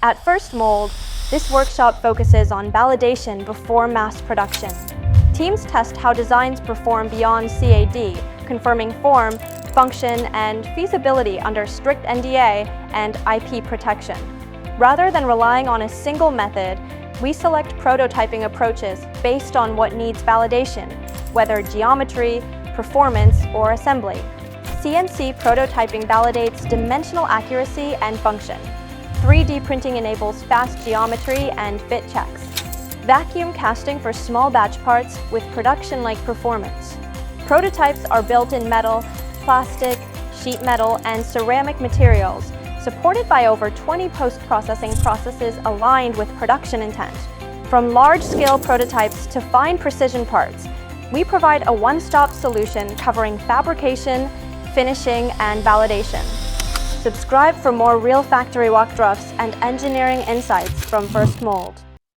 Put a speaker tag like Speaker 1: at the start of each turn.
Speaker 1: At First Mold, this workshop focuses on validation before mass production. Teams test how designs perform beyond CAD, confirming form, function, and feasibility under strict NDA and IP protection. Rather than relying on a single method, we select prototyping approaches based on what needs validation, whether geometry, performance, or assembly. CNC prototyping validates dimensional accuracy and function. 3D printing enables fast geometry and fit checks. Vacuum casting for small batch parts with production-like performance. Prototypes are built in metal, plastic, sheet metal, and ceramic materials, supported by over 20 post-processing processes aligned with production intent. From large-scale prototypes to fine precision parts, we provide a one-stop solution covering fabrication, finishing, and validation. Subscribe for more real factory walkthroughs and engineering insights from First Mold.